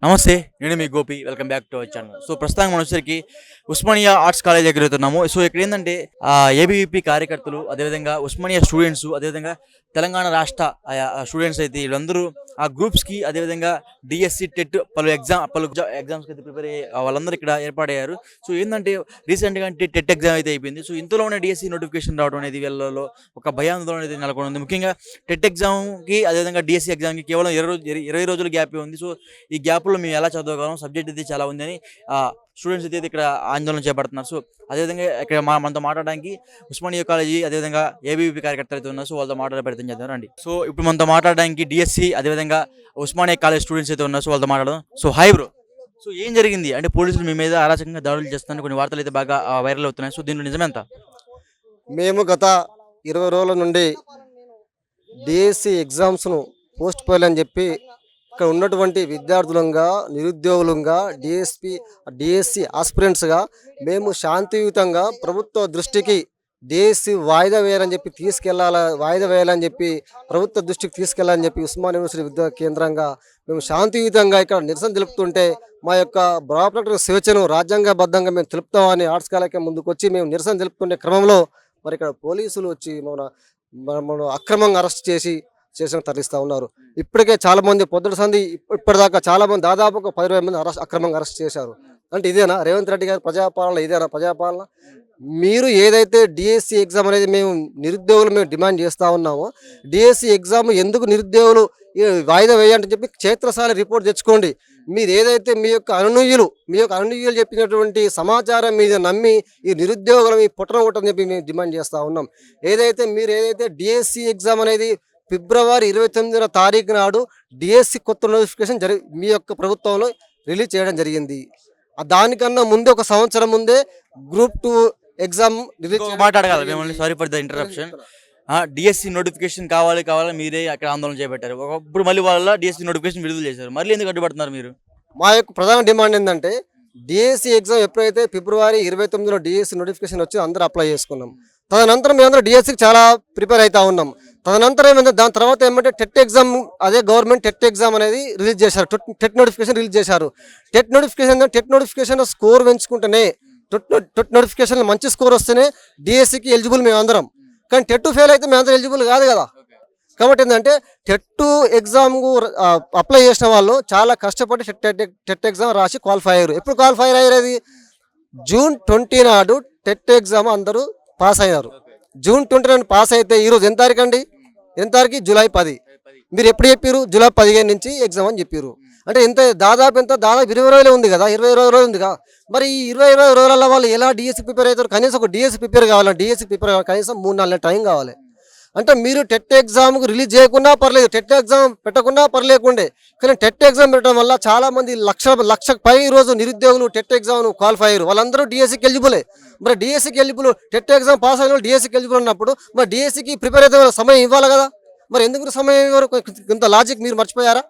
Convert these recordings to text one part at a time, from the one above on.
నమస్తే. నేను మీ Gopi. Welcome back to our channel. So ప్రస్తుతానికి మనం వచ్చేసరికి ఉస్మానియా ఆర్ట్స్ కాలేజ్ దగ్గర అవుతున్నాము. సో ఇక్కడ ఏంటంటే ఏబీవీపీ కార్యకర్తలు, అదేవిధంగా ఉస్మానియా స్టూడెంట్స్, అదేవిధంగా తెలంగాణ రాష్ట్ర స్టూడెంట్స్ అయితే వీళ్ళందరూ ఆ గ్రూప్స్కి, అదేవిధంగా డిఎస్సి టెట్ పలు ఎగ్జామ్స్కి అయితే ప్రిపేర్ అయ్యే వాళ్ళందరూ ఇక్కడ ఏర్పాటయ్యారు. సో ఏంటంటే రీసెంట్గా టెట్ ఎగ్జామ్ అయితే అయిపోయింది. సో ఇంతలోనే డిఎస్సి నోటిఫికేషన్ రావడం అనేది వీళ్ళలో ఒక భయాందోళన అయితే నెలకొని ఉంది. ముఖ్యంగా టెట్ ఎగ్జామ్కి, అదేవిధంగా డిఎస్సి ఎగ్జామ్కి కేవలం 20 రోజులు గ్యాపే ఉంది. సో ఈ గ్యాప్లో మేము ఎలా చదవగలం, సబ్జెక్ట్ అయితే చాలా ఉందని స్టూడెంట్స్ అయితే ఇక్కడ ఆందోళన చేపడుతున్నారు. సో అదేవిధంగా ఇక్కడ మనతో మాట్లాడడానికి ఉస్మానియా కాలేజీ, అదేవిధంగా ఏబీవీపీ కార్యకర్తలు అయితే ఉన్నారు. సో వాళ్ళతో మాట్లాడే ప్రయత్నం చేద్దాం రండి. సో ఇప్పుడు మనతో మాట్లాడడానికి డిఎస్సి, అదేవిధంగా ఉస్మానియా కాలేజ్ స్టూడెంట్స్ అయితే ఉన్నారు. సో వాళ్ళతో మాట్లాడదాం. So hi bro. సో ఏం జరిగింది అంటే పోలీసులు మీ మీద అరాచకంగా దాడులు చేస్తున్నారు, కొన్ని వార్తలు అయితే బాగా వైరల్ అవుతున్నాయి. సో దీంట్లో నిజమేంత? మేము గత 20 రోజుల నుండి డిఎస్సి ఎగ్జామ్స్ను పోస్ట్ పోల్ అని చెప్పి ఇక్కడ ఉన్నటువంటి విద్యార్థులంగా, నిరుద్యోగులంగా, డిఎస్సి ఆస్పిరెంట్స్గా మేము శాంతియుతంగా ప్రభుత్వ దృష్టికి డిఎస్సి వాయిదా వేయాలని చెప్పి వాయిదా వేయాలని చెప్పి ప్రభుత్వ దృష్టికి తీసుకెళ్లాలని చెప్పి ఉస్మాన్ యూనివర్సిటీ విద్యా కేంద్రంగా మేము శాంతియుతంగా ఇక్కడ నిరసన తెలుపుతుంటే మా యొక్క ప్రాపర్టీ స్వేచ్ఛను రాజ్యాంగబద్ధంగా మేము తెలుపుతామని ఆర్ట్స్ కాలేజీ ముందుకు వచ్చి మేము నిరసన తెలుపుతుండే క్రమంలో మరి ఇక్కడ పోలీసులు వచ్చి మన అక్రమంగా అరెస్ట్ చేసి తరలిస్తూ ఉన్నారు. ఇప్పటికే చాలా మంది పొద్దుట సంధి ఇప్పటిదాకా చాలా మంది దాదాపు ఒక 10-20 మంది అక్రమంగా అరెస్ట్ చేశారు. అంటే ఇదేనా రేవంత్ రెడ్డి గారి ప్రజాపాలన? ఇదేనా ప్రజాపాలన? మీరు ఏదైతే డిఎస్సి ఎగ్జామ్ అనేది మేము డిమాండ్ చేస్తూ ఉన్నామో, డిఎస్సి ఎగ్జామ్ ఎందుకు నిరుద్యోగులు వాయిదా వేయాలని చెప్పి క్షేత్రస్థాయి రిపోర్ట్ తెచ్చుకోండి. మీరు ఏదైతే మీ యొక్క అనునీయులు చెప్పినటువంటి సమాచారం మీద నమ్మి ఈ నిరుద్యోగులు మీ పుట్టన కొట్టని చెప్పి మేము డిమాండ్ చేస్తూ ఉన్నాం. ఏదైతే డిఎస్సి ఎగ్జామ్ అనేది ఫిబ్రవరి 29వ తారీఖు నాడు డిఎస్సి కొత్త నోటిఫికేషన్ మీ యొక్క ప్రభుత్వంలో రిలీజ్ చేయడం జరిగింది. దానికన్నా ముందే ఒక సంవత్సరం ముందే గ్రూప్ 2 ఎగ్జామ్ రిలీజ్ మాట్లాడగలరు మిమ్మల్ని. Sorry for the interruption. DSC notification కావాలి మీరే అక్కడ ఆందోళన చేపట్టారు. ఇప్పుడు మళ్ళీ వాళ్ళ డిఎస్సి నోటిఫికేషన్ విడుదల చేశారు. మళ్ళీ ఎందుకు అడ్డుపడుతున్నారు మీరు? మా యొక్క ప్రధాన డిమాండ్ ఏంటంటే డిఎస్సి ఎగ్జామ్ ఎప్పుడైతే ఫిబ్రవరి 29లో డిఎస్సి నోటిఫికేషన్ వచ్చి అందరూ అప్లై చేసుకున్నాం. తదనంతరం మేమందరం డిఎస్సికి చాలా ప్రిపేర్ అవుతా ఉన్నాం. తదనంతరం ఏమైంది, దాని తర్వాత ఏమంటే టెట్ ఎగ్జామ్, అదే గవర్నమెంట్ టెట్ ఎగ్జామ్ అనేది రిలీజ్ చేశారు. టెట్ నోటిఫికేషన్ రిలీజ్ చేశారు. టెట్ నోటిఫికేషన్ స్కోర్ పెంచుకుంటేనే, టెట్ నోటిఫికేషన్ మంచి స్కోర్ వస్తేనే డిఎస్సికి ఎలిజిబుల్ మేము అందరం. కానీ టెట్ ఫెయిల్ అయితే మేము అందరం ఎలిజిబుల్ కాదు కదా. కాబట్టి ఏంటంటే టెట్ ఎగ్జామ్కు అప్లై చేసిన వాళ్ళు చాలా కష్టపడి టెట్ ఎగ్జామ్ రాసి క్వాలిఫై అయ్యారు. ఎప్పుడు క్వాలిఫై అయ్యేది? జూన్ 20 నాడు టెట్ ఎగ్జామ్ అందరూ పాస్ అయ్యారు. జూన్ 29 పాస్ అయితే ఈరోజు ఎంత తారీఖు అండి? ఎంత తారీఖు? జూలై 10. మీరు ఎప్పుడు చెప్పారు? జూలై 15 నుంచి ఎగ్జామ్ అని చెప్పారు. అంటే దాదాపు 20 రోజులే ఉంది కదా, 20 రోజులు ఉంది కదా. మరి ఈ 20 రోజుల వాళ్ళు ఎలా డిఎస్సి ప్రిపేర్ అవుతారు? కనీసం ఒక డిఎస్సి ప్రిపేర్ కావాలి, కనీసం 3-4 నెలల టైం కావాలి. అంటే మీరు టెట్ ఎగ్జామ్కు రిలీజ్ చేయకుండా పర్లేదు, టెట్ ఎగ్జామ్ పెట్టకుండా పర్లేకుండే, కానీ టెట్ ఎగ్జామ్ పెట్టడం వల్ల చాలా మంది లక్షకు పై రోజు నిరుద్యోగులు టెట్ ఎగ్జామ్ క్వాలిఫై అయ్యారు. వాళ్ళందరూ డిఎస్సికి ఎలిజిబులే. మరి డిఎస్సికి ఎలిజిబుల్, టెట్ ఎగ్జామ్ పాస్ అయిన వాళ్ళు డిఎస్సికి ఎలిజిబుల్ ఉన్నప్పుడు మరి డిఎస్సికి ప్రిపేర్ అయితే సమయం ఇవ్వాలి కదా. మరి ఎందుకు సమయం ఇవ్వరు? ఇంత లాజిక్ మీరు మర్చిపోయారా?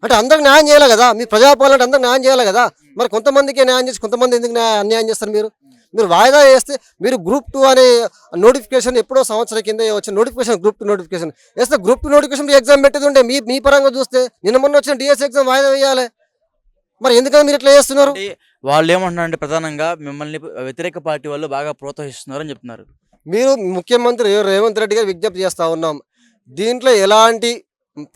అంటే అందరికి న్యాయం చేయాలి కదా. మీ ప్రజాపాలన అంటే అందరికి న్యాయం చేయాలి కదా. మరి కొంతమందికి న్యాయం చేసి కొంతమంది ఎందుకు అన్యాయం చేస్తారు? మీరు వాయిదా వేస్తే, మీరు గ్రూప్ 2 అనే నోటిఫికేషన్ ఎప్పుడో సంవత్సరం కింద వచ్చిన నోటిఫికేషన్, గ్రూప్ 2 నోటిఫికేషన్ వేస్తే గ్రూప్ 2 నోటిఫికేషన్ ఎగ్జామ్ పెట్టేది ఉంటే మీ పరంగా చూస్తే నిన్న మొన్న వచ్చిన డిఎస్సి ఎగ్జామ్ వాయిదా వేయాలి. మరి ఎందుకని మీరు ఇట్లా చేస్తున్నారు? వాళ్ళు ఏమంటున్నారంటే ప్రధానంగా మిమ్మల్ని వ్యతిరేక పార్టీ వాళ్ళు బాగా ప్రోత్సహిస్తున్నారు అని చెప్తున్నారు. మీరు ముఖ్యమంత్రి రేవంత్ రెడ్డి గారు విజ్ఞప్తి చేస్తూ ఉన్నాం, దీంట్లో ఎలాంటి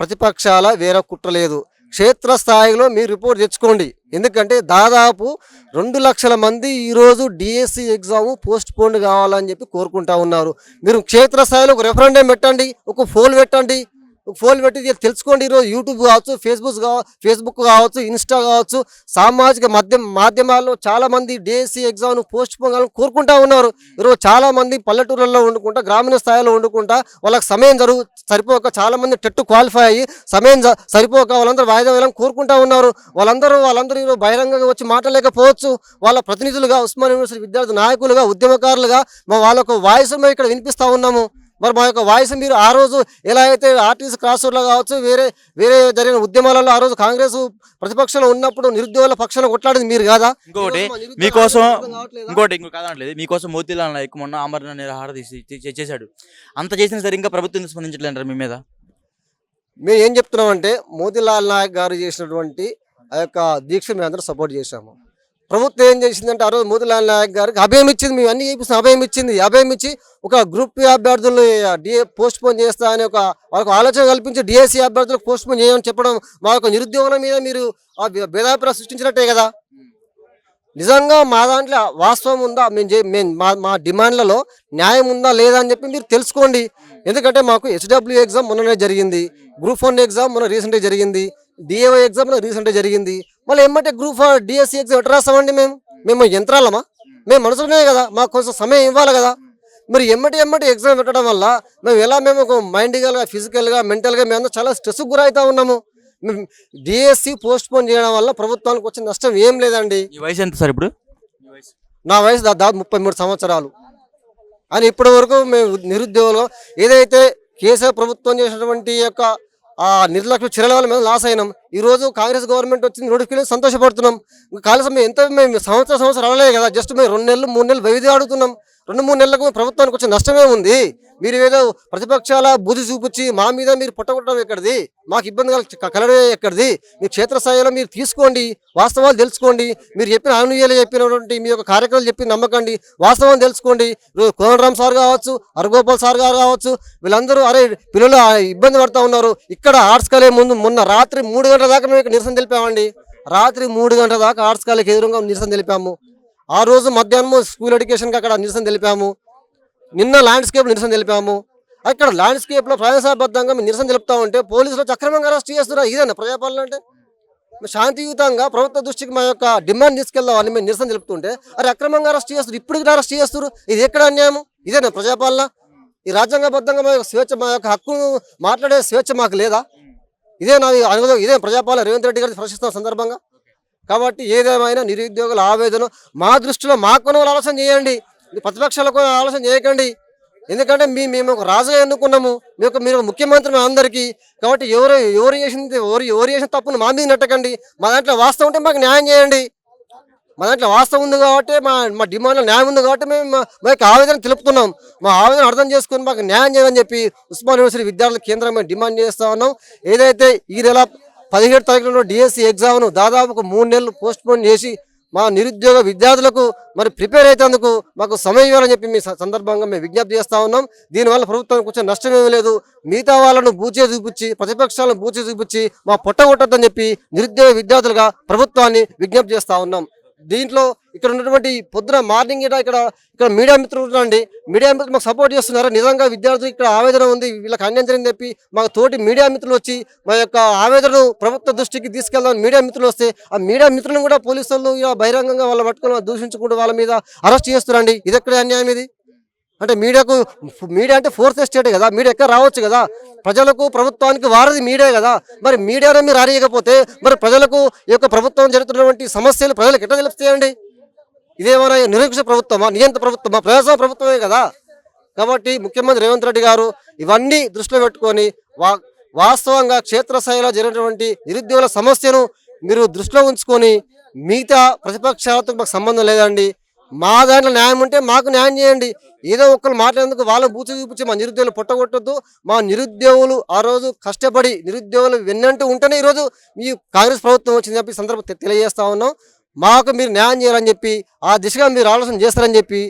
ప్రతిపక్షాల వేరే కుట్ర లేదు. క్షేత్రస్థాయిలో మీరు రిపోర్ట్ తెచ్చుకోండి. ఎందుకంటే దాదాపు 2 లక్షల మంది ఈరోజు డిఎస్సి ఎగ్జామ్ పోస్ట్ పోన్ కావాలని చెప్పి కోరుకుంటా ఉన్నారు. మీరు క్షేత్రస్థాయిలో ఒక రెఫరెండం పెట్టండి, ఒక పోల్ పెట్టి తెలుసుకోండి. ఈరోజు యూట్యూబ్ కావచ్చు, ఫేస్బుక్ కావచ్చు, ఇన్స్టా కావచ్చు, సామాజిక మాధ్యమాల్లో చాలా మంది డిఎస్సి ఎగ్జామ్ పోస్ట్ పోన్ కావాలని కోరుకుంటా ఉన్నారు. ఈరోజు చాలా మంది పల్లెటూరులలో వండుకుంటా, గ్రామీణ స్థాయిలో వండుకుంటా, వాళ్ళకి సమయం సరిపోక చాలా మంది టెట్ క్వాలిఫై అయ్యి సమయం సరిపోక వాళ్ళందరూ వాయిదా వేయాలని కోరుకుంటా ఉన్నారు. వాళ్ళందరూ ఈరోజు బహిరంగంగా వచ్చి మాట్లాడలేకపోవచ్చు. వాళ్ళ ప్రతినిధులుగా, ఉస్మాన్ యూనివర్సిటీ విద్యార్థి నాయకులుగా, ఉద్యమకారులుగా వాళ్ళకు వాయిస్ మేము ఇక్కడ వినిపిస్తూ ఉన్నాము. మరి మా యొక్క వాయిస్ మీరు ఆ రోజు ఎలా అయితే ఆర్టీసీ క్రాస్ రోడ్లో కావచ్చు, వేరే జరిగిన ఉద్యమాలలో ఆ రోజు కాంగ్రెస్ ప్రతిపక్షంలో ఉన్నప్పుడు నిరుద్యోగుల పక్షాన కొట్లాడింది మీరు కాదా? ఇంకో కాదనట్లేదు, మీకోసం మోతీలాల్ నాయక్ మొన్న ఆమరణ నిరాహార చేశాడు. అంత చేసిన సరే ఇంకా ప్రభుత్వం స్పందించట్లేదు మీ మీద. మేము ఏం చెప్తున్నామంటే, మోతీలాల్ నాయక్ గారు చేసినటువంటి ఆ యొక్క దీక్ష మేము అందరూ సపోర్ట్ చేశాము. ప్రభుత్వం ఏం చేసిందంటే ఆ రోజు మోతీలాల్ నాయక్ గారికి అభయం ఇచ్చింది, మేము అన్ని చేపిస్తాం అభయం ఇచ్చింది. అభయం ఇచ్చి ఒక గ్రూప్ అభ్యర్థులు డిఏ పోస్ట్ పోన్ చేస్తా అని వాళ్ళకు ఆలోచన కల్పించి డిఎస్సి అభ్యర్థులకు పోస్ట్ పోన్ చేయమని చెప్పడం మా యొక్క నిరుద్యోగుల మీద మీరు ఆ భేదాభిప్రాయం సృష్టించినట్టే కదా. నిజంగా మా దాంట్లో వాస్తవం ఉందా, మేము మా డిమాండ్లలో న్యాయం ఉందా లేదా అని చెప్పి మీరు తెలుసుకోండి. ఎందుకంటే మాకు హెచ్డబ్ల్యూ ఎగ్జామ్ మొన్ననే జరిగింది, గ్రూప్ 1 ఎగ్జామ్ మొన్న రీసెంట్గా జరిగింది, డిఏవై ఎగ్జామ్ రీసెంట్గా జరిగింది. మళ్ళీ ఏమంటే గ్రూప్ డిఎస్సి ఎగ్జామ్ ఎట్లా రాస్తామండి? మేము యంత్రాలమా? మేము మనుషులమే కదా, మాకు కొంచెం సమయం ఇవ్వాలి కదా. మరి ఎమ్మటి ఎగ్జామ్ పెట్టడం వల్ల మేము ఒక మైండ్గా, ఫిజికల్గా, మెంటల్గా మేము చాలా స్ట్రెస్కి గురవుతూ ఉన్నాము. డిఎస్సి పోస్ట్ పోన్ చేయడం వల్ల ప్రభుత్వానికి వచ్చిన నష్టం ఏం లేదండి. ఈ వయసు ఎంత సార్ ఇప్పుడు? నా వయసు దాదాపు 33 సంవత్సరాలు. అని ఇప్పటి వరకు మేము నిరుద్యోగులు ఏదైతే కేసీఆర్ ప్రభుత్వం చేసినటువంటి యొక్క ఆ నిర్లక్ష్య చర్యల వల్ల మేము లాస్ అయినాం. ఈరోజు కాంగ్రెస్ గవర్నమెంట్ వచ్చింది, నోటిఫికేషన్ సంతోషపడుతున్నాం. కాలేజ్ మేము సంవత్సరం అడలేదు కదా, జస్ట్ మేము 2 నెలలు 3 నెలలు వ్యవధి అడుగుతున్నాం. 2-3 నెలలకు ప్రభుత్వానికి వచ్చే నష్టమే ఉంది. మీరు ఏదో ప్రతిపక్షాల బుద్ధి చూపించి మా మీద మీరు పొట్టగొట్టడం ఎక్కడిది, మాకు ఇబ్బంది కలగడం ఎక్కడిది? మీ క్షేత్రస్థాయిలో మీరు తీసుకోండి, వాస్తవాలు తెలుసుకోండి. మీరు చెప్పిన అనుయాలు చెప్పినటువంటి మీ యొక్క కార్యక్రమాలు చెప్పి నమ్మకండి, వాస్తవాలు తెలుసుకోండి. కోదండరామ్ సార్ కావచ్చు, హరగోపాల్ సార్ గారు కావచ్చు, వీళ్ళందరూ అరే పిల్లలు ఇబ్బంది పడుతూ ఉన్నారు. ఇక్కడ ఆర్ట్స్ కాలేజ్ ముందు మొన్న రాత్రి 3 గంటల దాకా మేము నిరసన తెలిపామండి. రాత్రి 3 గంటల దాకా ఆర్ట్స్ కాలేజ్ ఎదురుగా నిరసన తెలిపాము. ఆ రోజు మధ్యాహ్నం స్కూల్ ఎడ్యుకేషన్కి అక్కడ నిరసన తెలిపాము. నిన్న ల్యాండ్స్కేప్ నిరసన తెలిపాము. అక్కడ ల్యాండ్స్కేప్లో ప్రజాసబద్ధంగా మేము నిరసన తెలుపుతా ఉంటే పోలీసులు అక్రమంగా అరెస్ట్ చేస్తున్నారు. ఇదేనా ప్రజాపాలన అంటే? శాంతియుతంగా ప్రభుత్వ దృష్టికి మా యొక్క డిమాండ్ తీసుకెళ్దామని మేము నిరసన తెలుపుతుంటే అరే అక్రమంగా అరెస్ట్ చేస్తారు, ఇప్పుడు అరెస్ట్ చేస్తారు. ఇది ఎక్కడ అన్యాయం? ఇదేనా ప్రజాపాలన? ఈ రాజ్యాంగబద్ధంగా మా యొక్క స్వేచ్ఛ, మా యొక్క హక్కు మాట్లాడే స్వేచ్ఛ మాకు లేదా? ఇదే ప్రజాపాలన రేవంత్ రెడ్డి గారిని ప్రశ్నిస్తున్న సందర్భంగా. కాబట్టి ఏదేమైనా నిరుద్యోగుల ఆవేదన మా దృష్టిలో మాకు ఆలోచన చేయండి, ప్రతిపక్షాలకు ఆలోచన చేయకండి. ఎందుకంటే మేము ఒక రాజుగా ఎన్నుకున్నాము, మీరు ముఖ్యమంత్రి మా అందరికీ. కాబట్టి ఎవరు చేసిన తప్పును మా మీద నెట్టకండి. మా దాంట్లో వాస్తవం ఉంటే మాకు న్యాయం చేయండి. మా దాంట్లో వాస్తవం ఉంది కాబట్టి మా డిమాండ్లో న్యాయం ఉంది కాబట్టి మేము మా యొక్క ఆవేదన తెలుపుతున్నాం. మా ఆవేదన అర్థం చేసుకుని మాకు న్యాయం చేయని చెప్పి ఉస్మానియా యూనివర్సిటీ విద్యార్థుల కేంద్రం మేము డిమాండ్ చేస్తూ ఉన్నాం. ఏదైతే ఈ నెల 17 తారీఖులో డిఎస్సి ఎగ్జామ్ను దాదాపు 3 నెలలు పోస్ట్ పోన్ చేసి మా నిరుద్యోగ విద్యార్థులకు మరి ప్రిపేర్ అయ్యేందుకు మాకు సమయం ఇవ్వాలని చెప్పి మీ సందర్భంగా మేము విజ్ఞప్తి చేస్తూ ఉన్నాం. దీనివల్ల ప్రభుత్వానికి వచ్చే నష్టం ఏమీ లేదు. మిగతా వాళ్ళను బూచే చూపించి, ప్రతిపక్షాలను బూచే చూపించి మా పొట్టగొట్టద్దని చెప్పి నిరుద్యోగ విద్యార్థులుగా ప్రభుత్వాన్ని విజ్ఞప్తి చేస్తూ ఉన్నాం. దీంట్లో ఇక్కడ ఉన్నటువంటి పొద్దున మార్నింగ్ ఇక్కడ మీడియా మిత్రులు ఉన్నారండి. మీడియా మిత్రులు మాకు సపోర్ట్ చేస్తున్నారు. నిజంగా విద్యార్థులు ఇక్కడ ఆవేదన ఉంది, వీళ్ళకి అన్యాయం జరిగిందని చెప్పి మాకు తోటి మీడియా మిత్రులు వచ్చి మా యొక్క ఆవేదనను ప్రభుత్వ దృష్టికి తీసుకెళ్దామని మీడియా మిత్రులు వస్తే ఆ మీడియా మిత్రులను కూడా పోలీసులు బహిరంగంగా వాళ్ళ పట్టుకుని దూషించుకుంటూ వాళ్ళ మీద అరెస్ట్ చేస్తున్నారండి. ఇది ఎక్కడ అన్యాయం? ఇది అంటే మీడియా అంటే ఫోర్త్ ఎస్టేట్ కదా, మీడియా ఎక్కడ రావచ్చు కదా. ప్రజలకు ప్రభుత్వానికి వారది మీడియా కదా. మరి మీడియాలో మీరు అరియకపోతే మరి ప్రజలకు ఈ యొక్క ప్రభుత్వం జరుగుతున్నటువంటి సమస్యలు ప్రజలకు ఎట్లా తెలుస్తాయండి? ఇదేమైనా నిరంకుశ ప్రభుత్వమా, నియంత్రణ ప్రభుత్వమా? ప్రజాస్వామ్య ప్రభుత్వమే కదా. కాబట్టి ముఖ్యమంత్రి రేవంత్ రెడ్డి గారు ఇవన్నీ దృష్టిలో పెట్టుకొని వాస్తవంగా క్షేత్రస్థాయిలో జరిగినటువంటి నిరుద్యోగుల సమస్యను మీరు దృష్టిలో ఉంచుకొని మిగతా ప్రతిపక్షాలతో మాకు సంబంధం లేదండి. మా దాంట్లో న్యాయం ఉంటే మాకు న్యాయం చేయండి. ఏదో ఒక్కరు మాట్లాడేందుకు వాళ్ళని బూచి చూపించి మా నిరుద్యోగులు పొట్టగొట్టొద్దు. మా నిరుద్యోగులు ఆ రోజు కష్టపడి నిరుద్యోగులు వెన్నంటూ ఉంటేనే ఈరోజు ఈ కాంగ్రెస్ ప్రభుత్వం వచ్చిందని చెప్పి సందర్భం తెలియజేస్తా ఉన్నాం. మాకు మీరు న్యాయం చేయాలని చెప్పి ఆ దిశగా మీరు ఆలోచన చేస్తారని చెప్పి